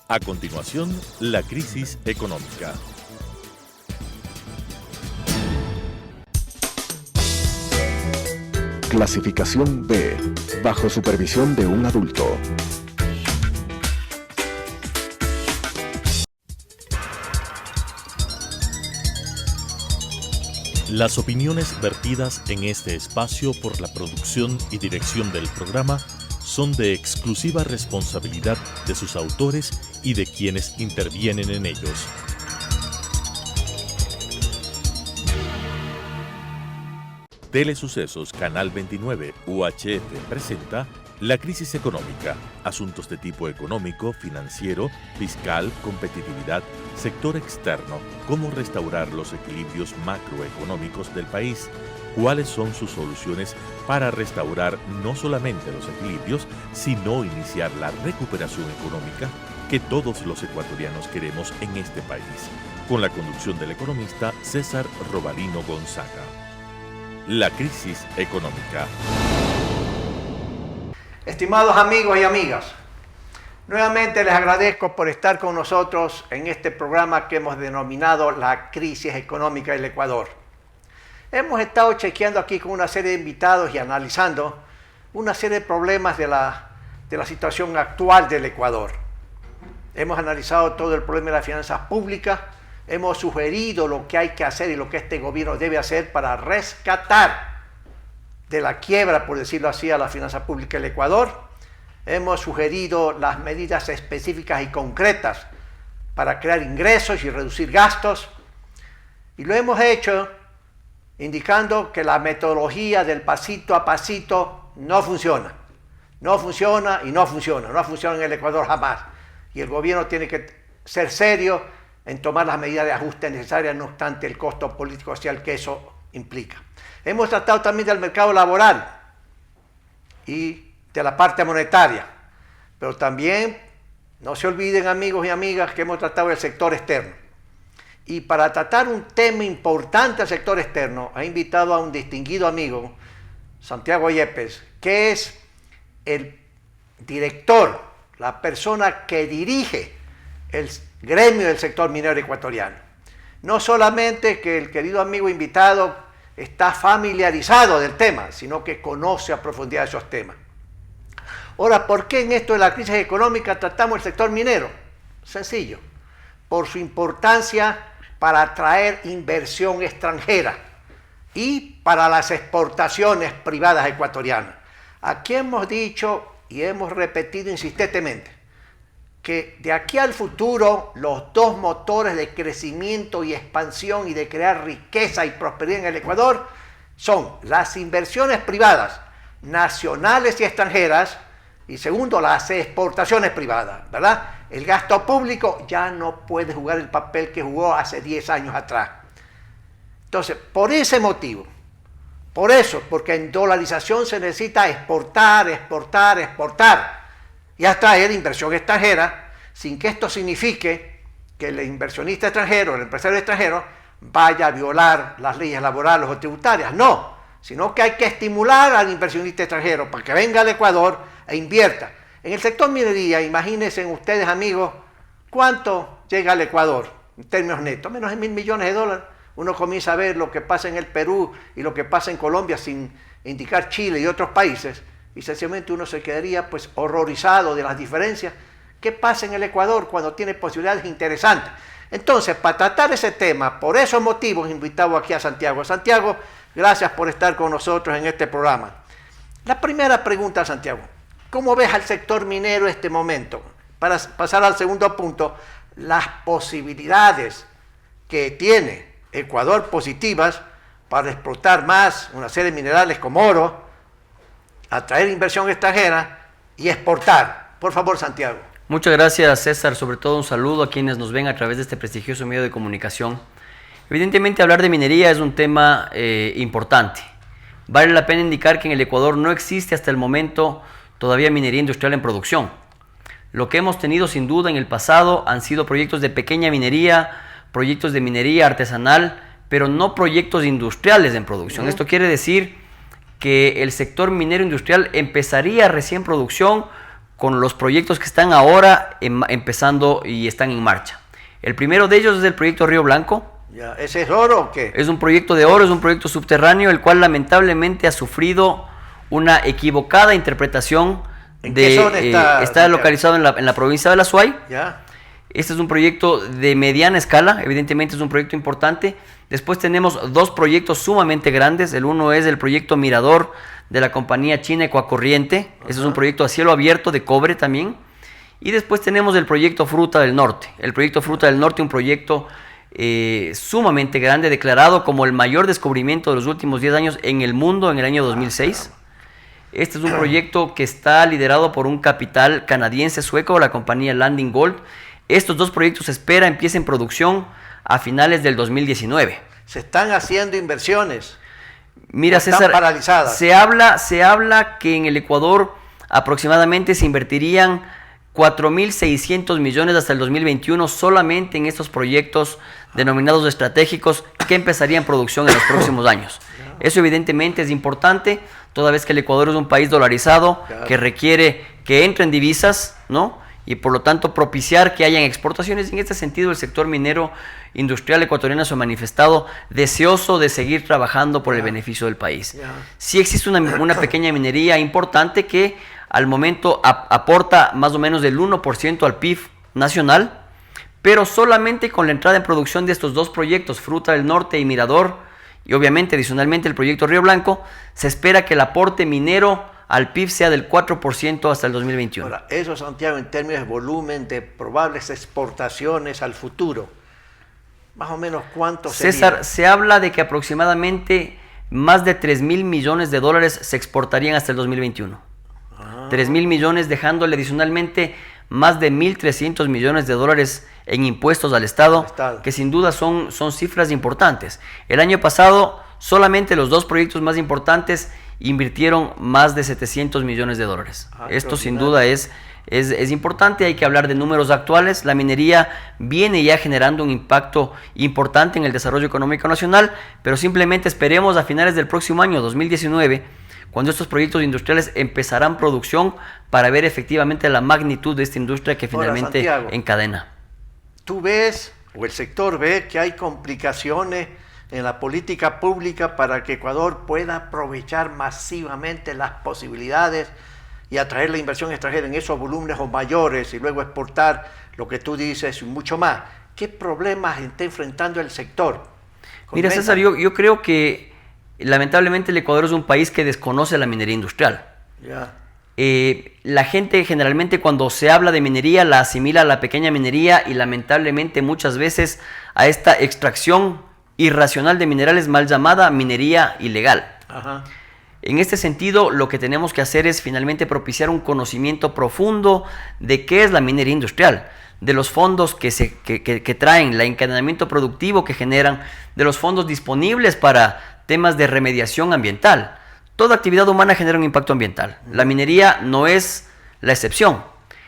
A continuación, la crisis económica. Clasificación B, bajo supervisión de un adulto. Las opiniones vertidas en este espacio por la producción y dirección del programa son de exclusiva responsabilidad de sus autores y de quienes intervienen en ellos. Telesucesos Canal 29 UHF presenta La crisis económica, asuntos de tipo económico, financiero, fiscal, competitividad, sector externo, cómo restaurar los equilibrios macroeconómicos del país, cuáles son sus soluciones para restaurar no solamente los equilibrios, sino iniciar la recuperación económica que todos los ecuatorianos queremos en este país, con la conducción del economista César Robalino Gonzaga. La crisis económica. Estimados amigos y amigas, nuevamente les agradezco por estar con nosotros en este programa que hemos denominado La crisis económica del Ecuador. Hemos estado chequeando aquí con una serie de invitados y analizando una serie de problemas de la situación actual del Ecuador. Hemos analizado todo el problema de las finanzas públicas, hemos sugerido lo que hay que hacer y lo que este gobierno debe hacer para rescatar de la quiebra, por decirlo así, a la finanza pública del Ecuador. Hemos sugerido las medidas específicas y concretas para crear ingresos y reducir gastos. Y lo hemos hecho indicando que la metodología del pasito a pasito no funciona. No funciona y no funciona. No funciona en el Ecuador jamás. Y el gobierno tiene que ser serio en tomar las medidas de ajuste necesarias, no obstante el costo político social que eso implica. Hemos tratado también del mercado laboral y de la parte monetaria, pero también no se olviden, amigos y amigas, que hemos tratado del sector externo. Y para tratar un tema importante al sector externo, he invitado a un distinguido amigo, Santiago Yepes, que es el director, la persona que dirige el gremio del sector minero ecuatoriano. No solamente que el querido amigo invitado está familiarizado del tema, sino que conoce a profundidad esos temas. Ahora, ¿por qué en esto de la crisis económica tratamos el sector minero? Sencillo, por su importancia para atraer inversión extranjera y para las exportaciones privadas ecuatorianas. Aquí hemos dicho y hemos repetido insistentemente que de aquí al futuro los dos motores de crecimiento y expansión y de crear riqueza y prosperidad en el Ecuador son las inversiones privadas, nacionales y extranjeras, y segundo, las exportaciones privadas, ¿verdad? El gasto público ya no puede jugar el papel que jugó hace 10 años atrás. Entonces, por ese motivo, por eso, porque en dolarización se necesita exportar y atraer inversión extranjera, sin que esto signifique que el inversionista extranjero, el empresario extranjero, vaya a violar las leyes laborales o tributarias. No, sino que hay que estimular al inversionista extranjero para que venga al Ecuador e invierta. En el sector minería, imagínense ustedes, amigos, ¿cuánto llega al Ecuador en términos netos? Menos de $1.000 millones. Uno comienza a ver lo que pasa en el Perú y lo que pasa en Colombia, sin indicar Chile y otros países, y sencillamente uno se quedaría pues horrorizado de las diferencias. ¿Qué pasa en el Ecuador cuando tiene posibilidades interesantes? Entonces, para tratar ese tema, por esos motivos, invitamos aquí a Santiago. Santiago, gracias por estar con nosotros en este programa. La primera pregunta, Santiago, ¿cómo ves al sector minero en este momento? Para pasar al segundo punto, las posibilidades que tiene Ecuador positivas para explotar más una serie de minerales como oro, atraer inversión extranjera y exportar. Por favor, Santiago. Muchas gracias, César. Sobre todo un saludo a quienes nos ven a través de este prestigioso medio de comunicación. Evidentemente, hablar de minería es un tema importante. Vale la pena indicar que en el Ecuador no existe hasta el momento todavía minería industrial en producción. Lo que hemos tenido sin duda en el pasado han sido proyectos de pequeña minería, proyectos de minería artesanal, pero no proyectos industriales en producción. Esto quiere decir que el sector minero industrial empezaría recién producción con los proyectos que están ahora empezando y están en marcha. El primero de ellos es el proyecto Río Blanco. Ya, ¿ese es oro o qué? Es un proyecto de oro, es un proyecto subterráneo, el cual lamentablemente ha sufrido una equivocada interpretación. ¿En qué zona está localizado en la provincia de La Suay. Ya. Este es un proyecto de mediana escala, evidentemente es un proyecto importante. Después tenemos dos proyectos sumamente grandes. El uno es el proyecto Mirador de la compañía china Ecuacorriente. Ese es un proyecto a cielo abierto de cobre también. Y después tenemos el proyecto Fruta del Norte. El proyecto Fruta del Norte, un proyecto sumamente grande, declarado como el mayor descubrimiento de los últimos 10 años en el mundo en el año 2006. Este es un proyecto que está liderado por un capital canadiense-sueco, la compañía Landing Gold. Estos dos proyectos se espera empiecen producción a finales del 2019. Se están haciendo inversiones. Mira, están César, paralizadas. se habla que en el Ecuador aproximadamente se invertirían 4.600 millones hasta el 2021 solamente en estos proyectos denominados estratégicos que empezarían producción en los próximos años. Eso evidentemente es importante, toda vez que el Ecuador es un país dolarizado que requiere que entren divisas, ¿no? Y por lo tanto propiciar que hayan exportaciones. En este sentido, el sector minero industrial ecuatoriano se ha manifestado deseoso de seguir trabajando por el beneficio del país. Sí existe una pequeña minería importante que al momento aporta más o menos del 1% al PIB nacional, pero solamente con la entrada en producción de estos dos proyectos, Fruta del Norte y Mirador, y obviamente adicionalmente el proyecto Río Blanco, se espera que el aporte minero al PIB sea del 4% hasta el 2021. Ahora, eso, Santiago, en términos de volumen de probables exportaciones al futuro, más o menos ¿cuánto sería? César, se habla de que aproximadamente más de 3.000 millones de dólares se exportarían hasta el 2021. 3.000 millones, dejándole adicionalmente más de 1.300 millones de dólares en impuestos al Estado, que sin duda son cifras importantes. El año pasado, solamente los dos proyectos más importantes invirtieron más de 700 millones de dólares. Esto sin duda es importante, hay que hablar de números actuales. La minería viene ya generando un impacto importante en el desarrollo económico nacional, pero simplemente esperemos a finales del próximo año, 2019, cuando estos proyectos industriales empezarán producción, para ver efectivamente la magnitud de esta industria que finalmente Santiago, encadena. ¿Tú ves, o el sector ve, que hay complicaciones en la política pública para que Ecuador pueda aprovechar masivamente las posibilidades y atraer la inversión extranjera en esos volúmenes o mayores y luego exportar lo que tú dices y mucho más? ¿Qué problemas está enfrentando el sector? Mira, César, yo creo que lamentablemente el Ecuador es un país que desconoce la minería industrial. La gente generalmente cuando se habla de minería la asimila a la pequeña minería y lamentablemente muchas veces a esta extracción irracional de minerales mal llamada minería ilegal. En este sentido, lo que tenemos que hacer es finalmente propiciar un conocimiento profundo de qué es la minería industrial, de los fondos que traen, el encadenamiento productivo que generan, de los fondos disponibles para temas de remediación ambiental. Toda actividad humana genera un impacto ambiental. La minería no es la excepción.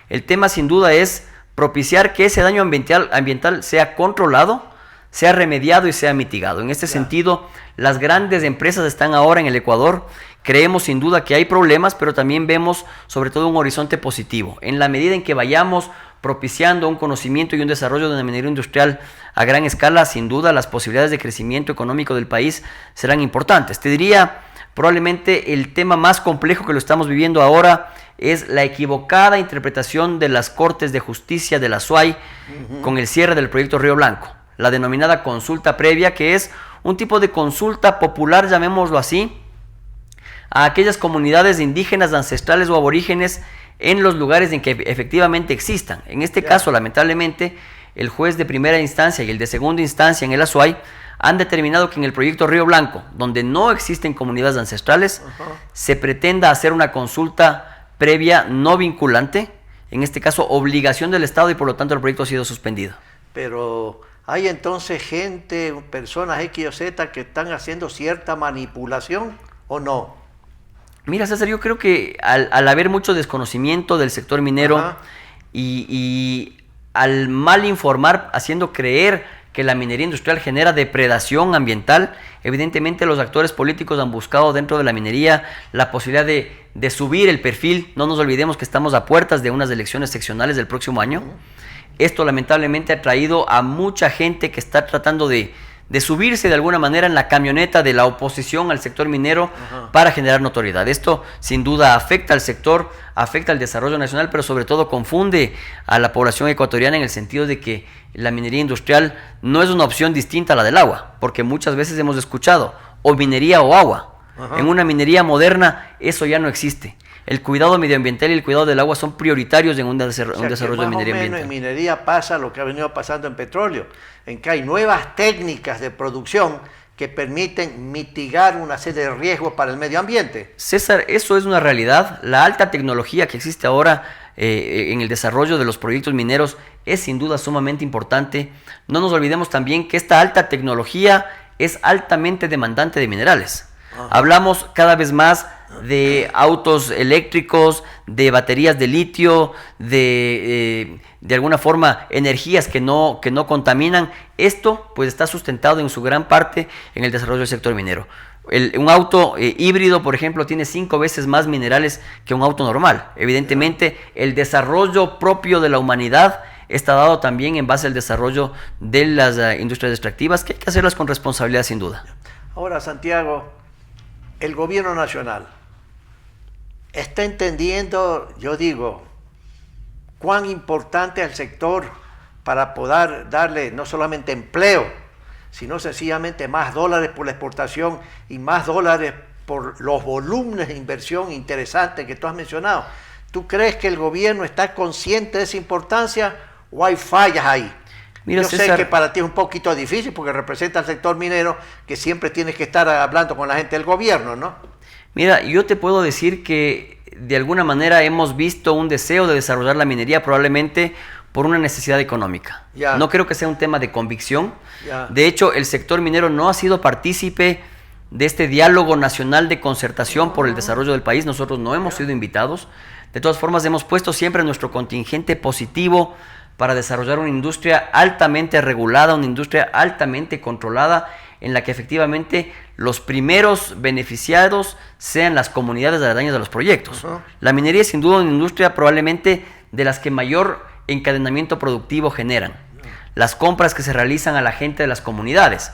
El tema sin duda es propiciar que ese daño ambiental sea controlado, sea remediado y sea mitigado. En este sentido, las grandes empresas están ahora en el Ecuador. Creemos sin duda que hay problemas, pero también vemos sobre todo un horizonte positivo. En la medida en que vayamos propiciando un conocimiento y un desarrollo de la minería industrial a gran escala, sin duda las posibilidades de crecimiento económico del país serán importantes. Te diría, probablemente el tema más complejo que lo estamos viviendo ahora es la equivocada interpretación de las Cortes de Justicia de la SUAY con el cierre del proyecto Río Blanco. La denominada consulta previa, que es un tipo de consulta popular, llamémoslo así, a aquellas comunidades indígenas, ancestrales o aborígenes en los lugares en que efectivamente existan. En este caso, lamentablemente, el juez de primera instancia y el de segunda instancia en el Azuay han determinado que en el proyecto Río Blanco, donde no existen comunidades ancestrales, se pretenda hacer una consulta previa no vinculante, en este caso obligación del Estado, y por lo tanto el proyecto ha sido suspendido. Pero hay entonces gente, personas X o Z que están haciendo cierta manipulación, ¿o no? Mira, César, yo creo que al haber mucho desconocimiento del sector minero y al mal informar, haciendo creer que la minería industrial genera depredación ambiental. Evidentemente los actores políticos han buscado dentro de la minería la posibilidad de subir el perfil. No nos olvidemos que estamos a puertas de unas elecciones seccionales del próximo año. Esto lamentablemente ha traído a mucha gente que está tratando de subirse de alguna manera en la camioneta de la oposición al sector minero para generar notoriedad. Esto sin duda afecta al sector, afecta al desarrollo nacional, pero sobre todo confunde a la población ecuatoriana en el sentido de que la minería industrial no es una opción distinta a la del agua, porque muchas veces hemos escuchado o minería o agua. En una minería moderna eso ya no existe. El cuidado medioambiental y el cuidado del agua son prioritarios en un desarrollo de minería ambiental. En minería pasa lo que ha venido pasando en petróleo, en que hay nuevas técnicas de producción que permiten mitigar una serie de riesgos para el medio ambiente. César, eso es una realidad. La alta tecnología que existe ahora en el desarrollo de los proyectos mineros es sin duda sumamente importante. No nos olvidemos también que esta alta tecnología es altamente demandante de minerales. Hablamos cada vez más de autos eléctricos, de baterías de litio, de alguna forma energías que no contaminan. Esto pues está sustentado en su gran parte en el desarrollo del sector minero. Un auto híbrido, por ejemplo, tiene 5 veces más minerales que un auto normal. Evidentemente, el desarrollo propio de la humanidad está dado también en base al desarrollo de las industrias extractivas, que hay que hacerlas con responsabilidad sin duda. Ahora, Santiago, el gobierno nacional está entendiendo, yo digo, cuán importante es el sector para poder darle no solamente empleo, sino sencillamente más dólares por la exportación y más dólares por los volúmenes de inversión interesantes que tú has mencionado. ¿Tú crees que el gobierno está consciente de esa importancia o hay fallas ahí? Mira, yo César, sé que para ti es un poquito difícil porque representa al sector minero, que siempre tienes que estar hablando con la gente del gobierno, ¿no? Mira, yo te puedo decir que de alguna manera hemos visto un deseo de desarrollar la minería probablemente por una necesidad económica. No creo que sea un tema de convicción. De hecho, el sector minero no ha sido partícipe de este diálogo nacional de concertación por el desarrollo del país. Nosotros no hemos sido invitados. De todas formas, hemos puesto siempre nuestro contingente positivo para desarrollar una industria altamente regulada, una industria altamente controlada, en la que efectivamente los primeros beneficiados sean las comunidades aledañas de los proyectos. La minería es sin duda una industria probablemente de las que mayor encadenamiento productivo generan. Las compras que se realizan a la gente de las comunidades,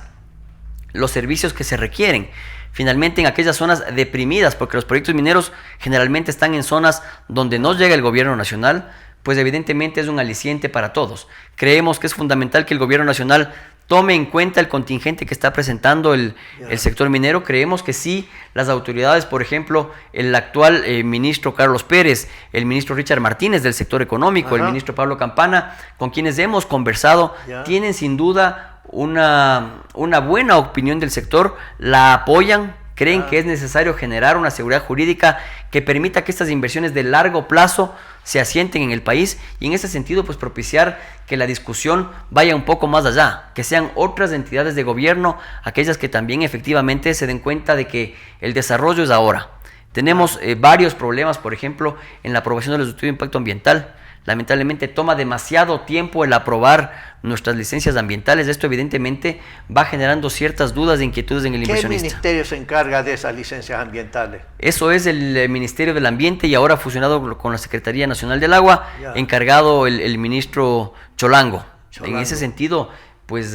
los servicios que se requieren, finalmente en aquellas zonas deprimidas, porque los proyectos mineros generalmente están en zonas donde no llega el gobierno nacional, pues evidentemente es un aliciente para todos. Creemos que es fundamental que el gobierno nacional tome en cuenta el contingente que está presentando el sector minero. Creemos que sí, las autoridades, por ejemplo, el actual ministro Carlos Pérez, el ministro Richard Martínez del sector económico, el ministro Pablo Campana, con quienes hemos conversado, tienen sin duda una buena opinión del sector, la apoyan, creen que es necesario generar una seguridad jurídica que permita que estas inversiones de largo plazo se asienten en el país, y en ese sentido pues propiciar que la discusión vaya un poco más allá, que sean otras entidades de gobierno aquellas que también efectivamente se den cuenta de que el desarrollo es ahora. Tenemos varios problemas, por ejemplo, en la aprobación de los estudios de impacto ambiental. Lamentablemente toma demasiado tiempo el aprobar nuestras licencias ambientales. Esto evidentemente va generando ciertas dudas e inquietudes en el inversionista. ¿Qué ministerio se encarga de esas licencias ambientales? Eso es el Ministerio del Ambiente, y ahora fusionado con la Secretaría Nacional del Agua, encargado el ministro Cholango. En ese sentido, pues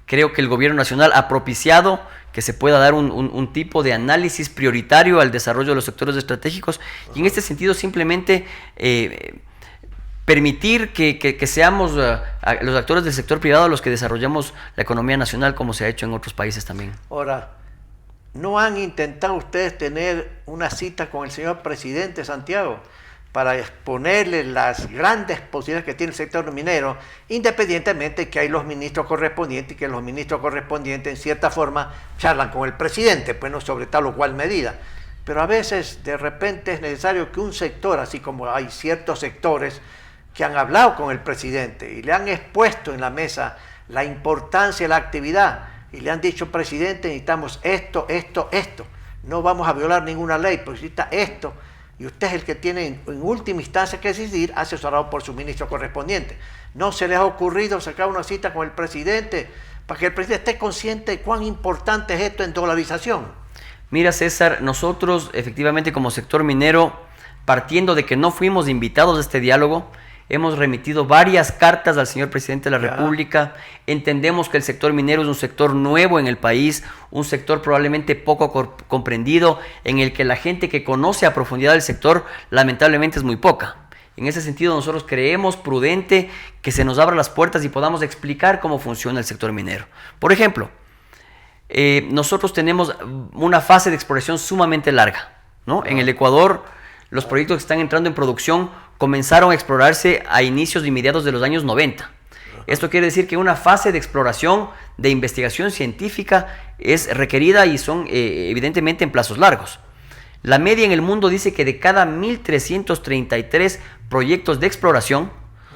creo que el gobierno nacional ha propiciado que se pueda dar un tipo de análisis prioritario al desarrollo de los sectores estratégicos, y en este sentido simplemente permitir que seamos los actores del sector privado los que desarrollemos la economía nacional, como se ha hecho en otros países también. Ahora, ¿no han intentado ustedes tener una cita con el señor presidente Santiago para exponerle las grandes posibilidades que tiene el sector minero, independientemente que hay los ministros correspondientes y que los ministros correspondientes en cierta forma charlan con el presidente, pues no sobre tal o cual medida? Pero a veces de repente es necesario que un sector, así como hay ciertos sectores que han hablado con el presidente y le han expuesto en la mesa la importancia de la actividad y le han dicho: presidente, necesitamos esto, no vamos a violar ninguna ley, pero necesita esto. y usted es el que tiene en última instancia que decidir, asesorado por su ministro correspondiente. ¿No se les ha ocurrido sacar una cita con el presidente para que el presidente esté consciente de cuán importante es esto en dolarización? Mira, César, nosotros efectivamente como sector minero, partiendo de que no fuimos invitados a este diálogo, hemos remitido varias cartas al señor presidente de la República. Entendemos que el sector minero es un sector nuevo en el país, un sector probablemente poco comprendido, en el que la gente que conoce a profundidad el sector lamentablemente es muy poca. En ese sentido, nosotros creemos prudente que se nos abran las puertas y podamos explicar cómo funciona el sector minero. Por ejemplo, nosotros tenemos una fase de exploración sumamente larga, ¿no? En el Ecuador, los proyectos que están entrando en producción comenzaron a explorarse a inicios y mediados de los años 90. Esto quiere decir que una fase de exploración, de investigación científica es requerida y son evidentemente en plazos largos. La media en el mundo dice que de cada 1.333 proyectos de exploración,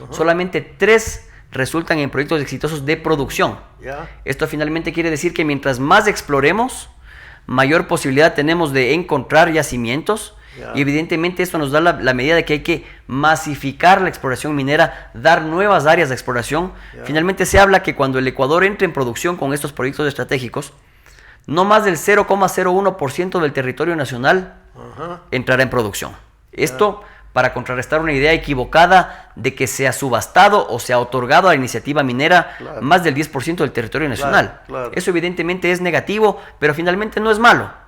solamente 3 resultan en proyectos exitosos de producción. Esto finalmente quiere decir que mientras más exploremos, mayor posibilidad tenemos de encontrar yacimientos. Y evidentemente esto nos da la medida de que hay que masificar la exploración minera, dar nuevas áreas de exploración. Finalmente se habla que cuando el Ecuador entre en producción con estos proyectos estratégicos, no más del 0,01% del territorio nacional entrará en producción. Esto para contrarrestar una idea equivocada de que se ha subastado o se ha otorgado a la iniciativa minera más del 10% del territorio nacional. Eso evidentemente es negativo, pero finalmente no es malo.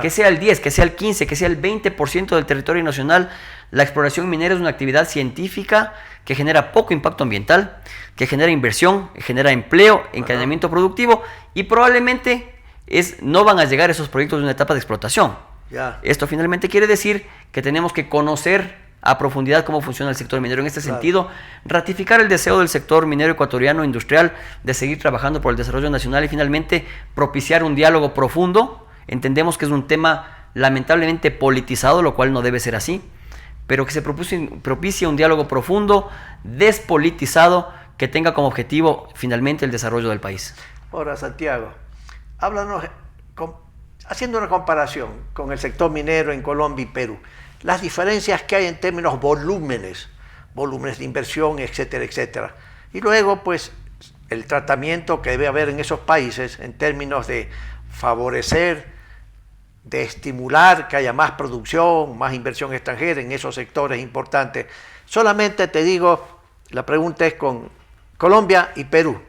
Que sea el 10, que sea el 15, que sea el 20% del territorio nacional, la exploración minera es una actividad científica que genera poco impacto ambiental, que genera inversión, genera empleo, encadenamiento productivo y probablemente no van a llegar esos proyectos de una etapa de explotación. Esto finalmente quiere decir que tenemos que conocer a profundidad cómo funciona el sector minero. En este sentido, ratificar el deseo del sector minero ecuatoriano industrial de seguir trabajando por el desarrollo nacional y finalmente propiciar un diálogo profundo. Entendemos que es un tema lamentablemente politizado, lo cual no debe ser así, pero que se propicie un diálogo profundo, despolitizado, que tenga como objetivo finalmente el desarrollo del país. Ahora, Santiago, háblanos, haciendo una comparación con el sector minero en Colombia y Perú, las diferencias que hay en términos volúmenes de inversión, etcétera, etcétera. Y luego, pues, el tratamiento que debe haber en esos países en términos de favorecer, de estimular que haya más producción, más inversión extranjera en esos sectores importantes. Solamente te digo, la pregunta es con Colombia y Perú.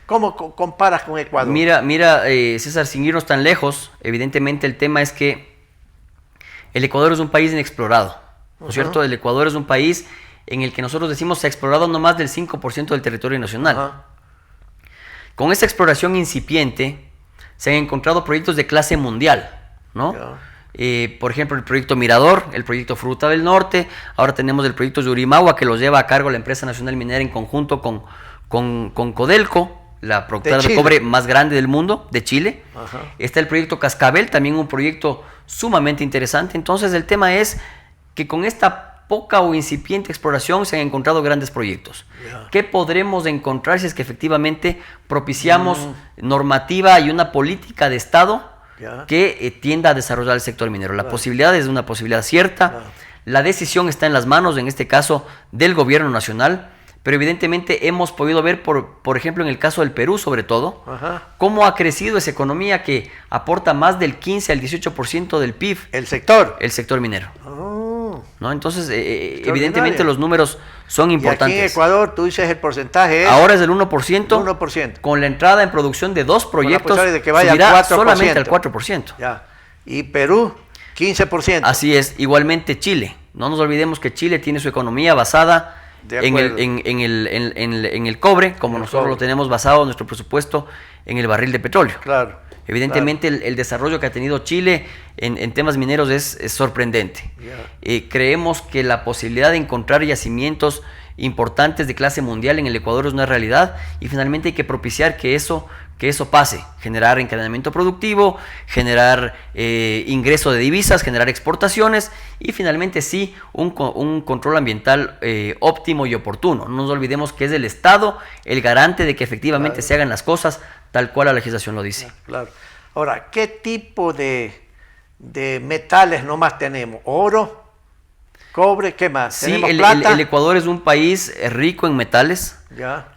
¿Cómo comparas con Ecuador? Mira, César, sin irnos tan lejos, evidentemente el tema es que el Ecuador es un país inexplorado, ¿no es cierto? El Ecuador es un país en el que nosotros decimos se ha explorado no más del 5% del territorio nacional. Con esa exploración incipiente se han encontrado proyectos de clase mundial, ¿no? Por ejemplo, el proyecto Mirador, el proyecto Fruta del Norte, ahora tenemos el proyecto Yurimagua que lo lleva a cargo la empresa nacional minera en conjunto con Codelco, la productora de cobre más grande del mundo, de Chile. Está el proyecto Cascabel, también un proyecto sumamente interesante. Entonces el tema es que con esta poca o incipiente exploración se han encontrado grandes proyectos. ¿Qué podremos encontrar si es que efectivamente propiciamos normativa y una política de Estado que tienda a desarrollar el sector minero? La posibilidad es una posibilidad cierta. La decisión está en las manos, en este caso, del gobierno nacional. Pero evidentemente hemos podido ver, por ejemplo, en el caso del Perú sobre todo, cómo ha crecido esa economía que aporta más del 15 al 18% del PIB. ¿El sector? El sector minero. ¿No? Entonces, evidentemente los números son importantes. Y aquí en Ecuador, tú dices el porcentaje es... Ahora es del 1%. 1%. Con la entrada en producción de 2 proyectos, de que vaya subirá al 4%. Solamente al 4%. Y Perú, 15%. Así es. Igualmente Chile. No nos olvidemos que Chile tiene su economía basada en el cobre, como nosotros lo tenemos basado nuestro presupuesto en el barril de petróleo. Evidentemente el desarrollo que ha tenido Chile en temas mineros es sorprendente. Creemos que la posibilidad de encontrar yacimientos importantes de clase mundial en el Ecuador es una realidad y finalmente hay que propiciar que eso pase, generar encadenamiento productivo, generar ingreso de divisas, generar exportaciones y finalmente sí un control ambiental óptimo y oportuno. No nos olvidemos que es el Estado el garante de que efectivamente se hagan las cosas tal cual la legislación lo dice. Ahora, ¿qué tipo de de metales nomás tenemos? Oro, cobre, ¿qué más? Sí, ¿Tenemos plata? el Ecuador es un país rico en metales. Ya.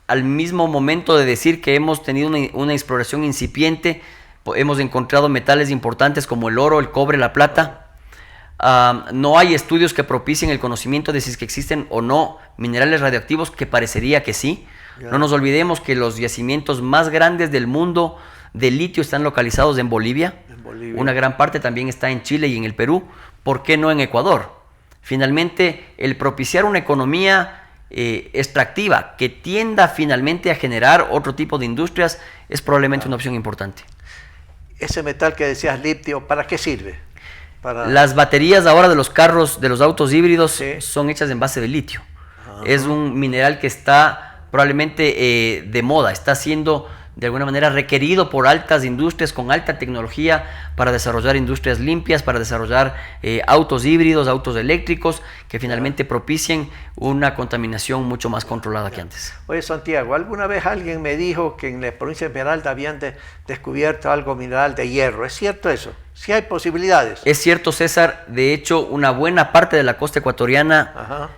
Al mismo momento de decir que hemos tenido una exploración incipiente, hemos encontrado metales importantes como el oro, el cobre, la plata. No hay estudios que propicien el conocimiento de si es que existen o no minerales radioactivos, que parecería que sí. Ya. No nos olvidemos que los yacimientos más grandes del mundo de litio están localizados en Bolivia. Una gran parte también está en Chile y en el Perú. ¿Por qué no en Ecuador? Finalmente, el propiciar una economía extractiva que tienda finalmente a generar otro tipo de industrias es probablemente una opción importante. Ese metal que decías, litio, ¿para qué sirve? Las baterías ahora de los carros, de los autos híbridos, sí, son hechas en base de litio. Es un mineral que está probablemente de moda, está siendo de alguna manera requerido por altas industrias con alta tecnología para desarrollar industrias limpias, para desarrollar autos híbridos, autos eléctricos, que finalmente propicien una contaminación mucho más controlada que antes. Oye, Santiago, alguna vez alguien me dijo que en la provincia de Esmeralda habían descubierto algo mineral de hierro. ¿Es cierto eso? ¿Sí hay posibilidades? Es cierto, César. De hecho, una buena parte de la costa ecuatoriana,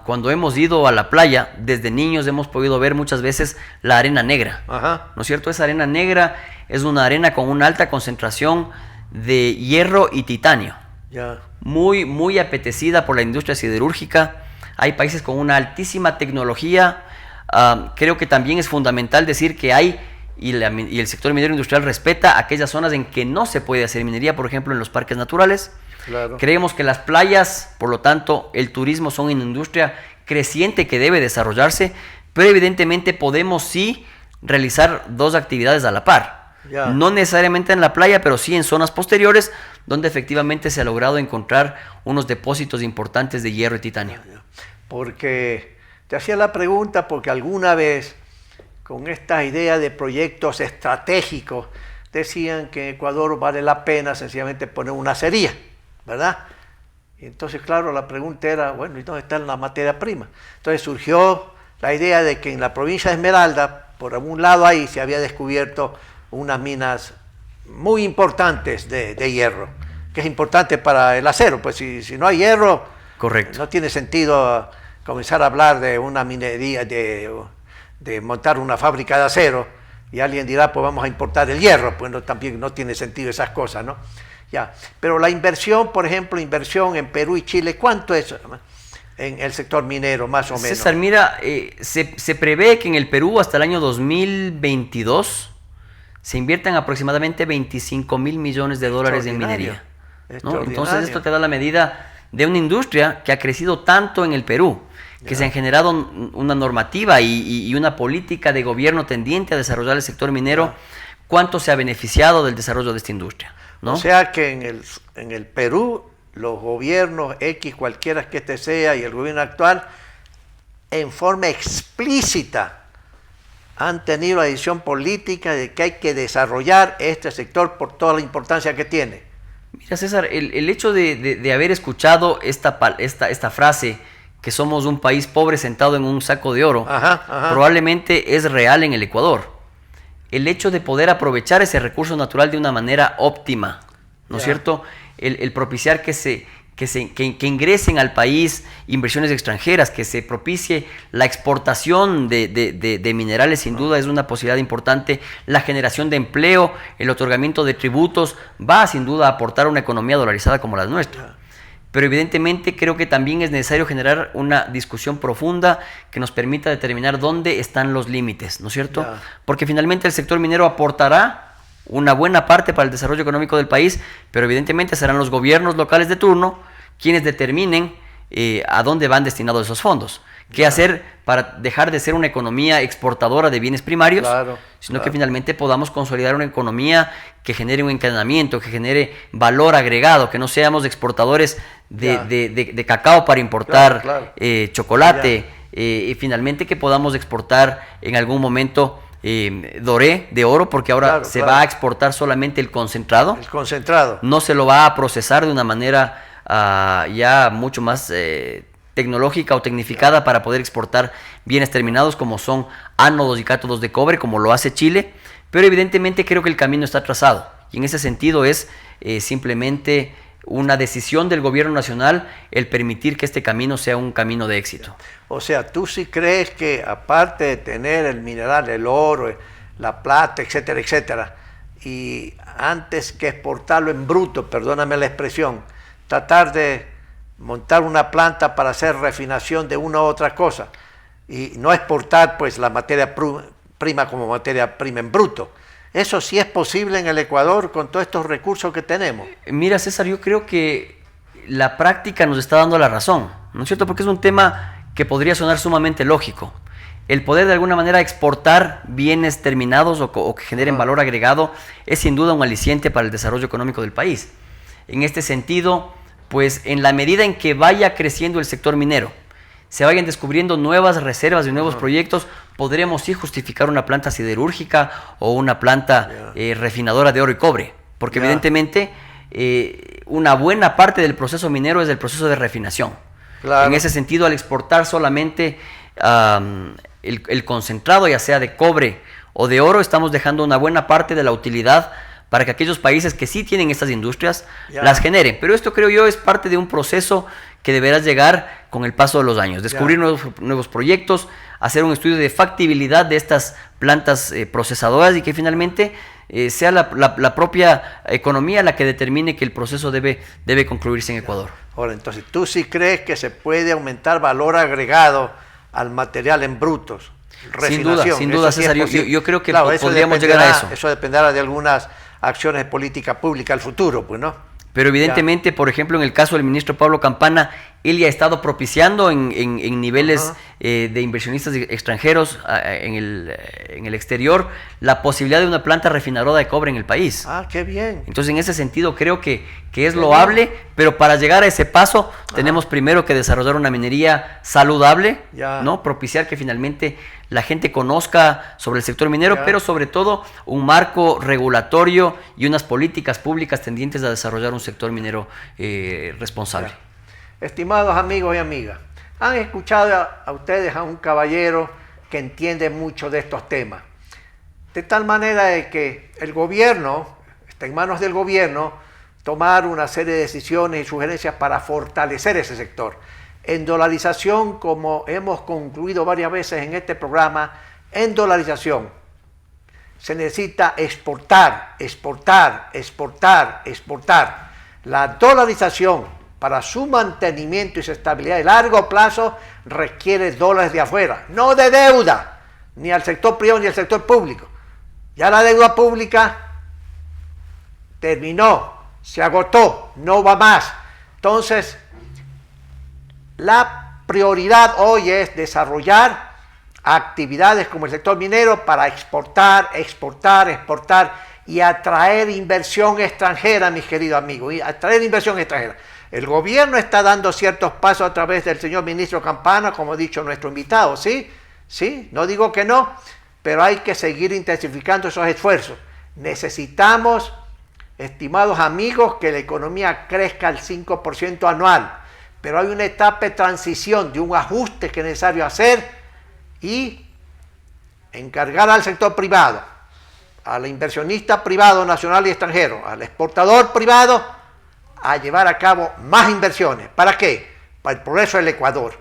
cuando hemos ido a la playa, desde niños hemos podido ver muchas veces la arena negra. ¿No es cierto? Esa arena negra es una arena con una alta concentración de hierro y titanio. Ya. Muy, muy apetecida por la industria siderúrgica. Hay países con una altísima tecnología. Creo que también es fundamental decir que hay, y el sector minero industrial respeta aquellas zonas en que no se puede hacer minería, por ejemplo en los parques naturales. Claro. Creemos que las playas, por lo tanto, el turismo son una industria creciente que debe desarrollarse, pero evidentemente podemos sí realizar dos actividades a la par. Ya. No necesariamente en la playa, pero sí en zonas posteriores, donde efectivamente se ha logrado encontrar unos depósitos importantes de hierro y titanio. Porque te hacía la pregunta porque alguna vez, con esta idea de proyectos estratégicos, decían que en Ecuador vale la pena sencillamente poner una acería, ¿verdad? Y entonces, claro, la pregunta era, bueno, ¿y dónde está la materia prima? Entonces surgió la idea de que en la provincia de Esmeralda, por algún lado ahí, se había descubierto unas minas muy importantes de hierro, que es importante para el acero, pues si no hay hierro, correcto, no tiene sentido comenzar a hablar de una minería, de montar una fábrica de acero, y alguien dirá, pues vamos a importar el hierro, pues no, también no tiene sentido esas cosas, ¿no? Ya. Pero la inversión, por ejemplo, inversión en Perú y Chile, ¿cuánto es en el sector minero, más o menos? César, mira, se prevé que en el Perú hasta el año 2022 se inviertan aproximadamente 25 mil millones de dólares en minería, ¿no? Entonces esto te da la medida de una industria que ha crecido tanto en el Perú, que se han generado una normativa y una política de gobierno tendiente a desarrollar el sector minero. ¿Cuánto se ha beneficiado del desarrollo de esta industria, ¿no? O sea que en el Perú, los gobiernos X, cualquiera que este sea, y el gobierno actual, en forma explícita, han tenido la decisión política de que hay que desarrollar este sector por toda la importancia que tiene. Mira, César, el hecho de haber escuchado esta frase, que somos un país pobre sentado en un saco de oro, probablemente es real en el Ecuador. El hecho de poder aprovechar ese recurso natural de una manera óptima, ¿no es cierto? El propiciar que ingresen al país inversiones extranjeras, que se propicie la exportación de minerales, sin duda es una posibilidad importante. La generación de empleo, el otorgamiento de tributos, va sin duda a aportar a una economía dolarizada como la nuestra. Pero evidentemente creo que también es necesario generar una discusión profunda que nos permita determinar dónde están los límites, ¿no es cierto? Porque finalmente el sector minero aportará una buena parte para el desarrollo económico del país, pero evidentemente serán los gobiernos locales de turno quienes determinen a dónde van destinados esos fondos. ¿Qué hacer para dejar de ser una economía exportadora de bienes primarios? Sino que finalmente podamos consolidar una economía que genere un encadenamiento, que genere valor agregado, que no seamos exportadores de cacao para importar chocolate, y finalmente que podamos exportar en algún momento doré de oro, porque ahora se va a exportar solamente el concentrado. El concentrado. No se lo va a procesar de una manera ya mucho más tecnológica o tecnificada para poder exportar bienes terminados como son ánodos y cátodos de cobre, como lo hace Chile, pero evidentemente creo que el camino está trazado, y en ese sentido es simplemente una decisión del gobierno nacional el permitir que este camino sea un camino de éxito. O sea, ¿tú sí crees que aparte de tener el mineral, el oro, la plata, etcétera, etcétera, y antes que exportarlo en bruto, perdóname la expresión, tratar de montar una planta para hacer refinación de una u otra cosa y no exportar pues la materia prima como materia prima en bruto? ¿Eso sí es posible en el Ecuador con todos estos recursos que tenemos? Mira, César, yo creo que la práctica nos está dando la razón, ¿no es cierto? Porque es un tema que podría sonar sumamente lógico. El poder de alguna manera exportar bienes terminados o que generen valor agregado es sin duda un aliciente para el desarrollo económico del país. En este sentido, pues en la medida en que vaya creciendo el sector minero, se vayan descubriendo nuevas reservas y nuevos proyectos, podremos sí justificar una planta siderúrgica o una planta refinadora de oro y cobre, porque evidentemente una buena parte del proceso minero es el proceso de refinación. Claro. En ese sentido, al exportar solamente el concentrado, ya sea de cobre o de oro, estamos dejando una buena parte de la utilidad para que aquellos países que sí tienen estas industrias las generen. Pero esto, creo yo, es parte de un proceso que deberá llegar con el paso de los años. Descubrir nuevos proyectos, hacer un estudio de factibilidad de estas plantas procesadoras y que finalmente sea la propia economía la que determine que el proceso debe concluirse en Ecuador. Ahora, entonces, ¿tú sí crees que se puede aumentar valor agregado al material en brutos? Refinación. Sin duda, César, yo creo que podríamos llegar a eso. Eso dependerá de algunas acciones de política pública al futuro, pues, ¿no? Pero evidentemente, por ejemplo, en el caso del ministro Pablo Campana, él ya ha estado propiciando en niveles de inversionistas extranjeros en el exterior la posibilidad de una planta refinadora de cobre en el país. Ah, qué bien. Entonces, en ese sentido, creo que es loable, pero para llegar a ese paso tenemos primero que desarrollar una minería saludable, ¿no? Propiciar que finalmente la gente conozca sobre el sector minero, pero sobre todo un marco regulatorio y unas políticas públicas tendientes a desarrollar un sector minero responsable. Estimados amigos y amigas, han escuchado a ustedes a un caballero que entiende mucho de estos temas. De tal manera de que el gobierno, está en manos del gobierno, tomar una serie de decisiones y sugerencias para fortalecer ese sector. En dolarización, como hemos concluido varias veces en este programa, en dolarización se necesita exportar, exportar, exportar, exportar. La dolarización para su mantenimiento y su estabilidad de largo plazo requiere dólares de afuera, no de deuda, ni al sector privado ni al sector público. Ya la deuda pública terminó, se agotó, no va más. Entonces, la prioridad hoy es desarrollar actividades como el sector minero para exportar, exportar, exportar y atraer inversión extranjera, mis queridos amigos, y atraer inversión extranjera. El gobierno está dando ciertos pasos a través del señor ministro Campana, como ha dicho nuestro invitado, ¿sí? Sí, no digo que no, pero hay que seguir intensificando esos esfuerzos. Necesitamos, estimados amigos, que la economía crezca al 5% anual, pero hay una etapa de transición, de un ajuste que es necesario hacer y encargar al sector privado, al inversionista privado nacional y extranjero, al exportador privado, a llevar a cabo más inversiones. ¿Para qué? Para el progreso del Ecuador.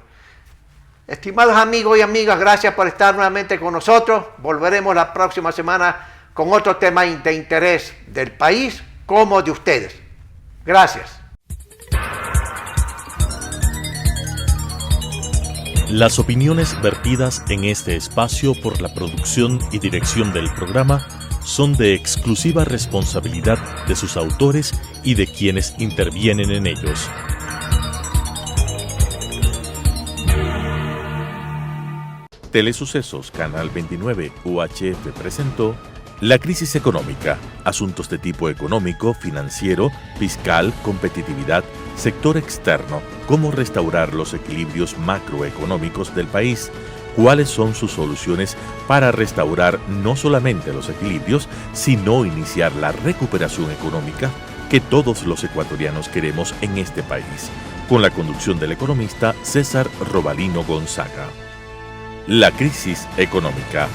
Estimados amigos y amigas, gracias por estar nuevamente con nosotros. Volveremos la próxima semana con otro tema de interés del país como de ustedes. Gracias. Las opiniones vertidas en este espacio por la producción y dirección del programa son de exclusiva responsabilidad de sus autores y de quienes intervienen en ellos. Telesucesos Canal 29 UHF presentó La crisis económica, asuntos de tipo económico, financiero, fiscal, competitividad, sector externo, cómo restaurar los equilibrios macroeconómicos del país, cuáles son sus soluciones para restaurar no solamente los equilibrios, sino iniciar la recuperación económica que todos los ecuatorianos queremos en este país, con la conducción del economista César Robalino Gonzaga. La crisis económica.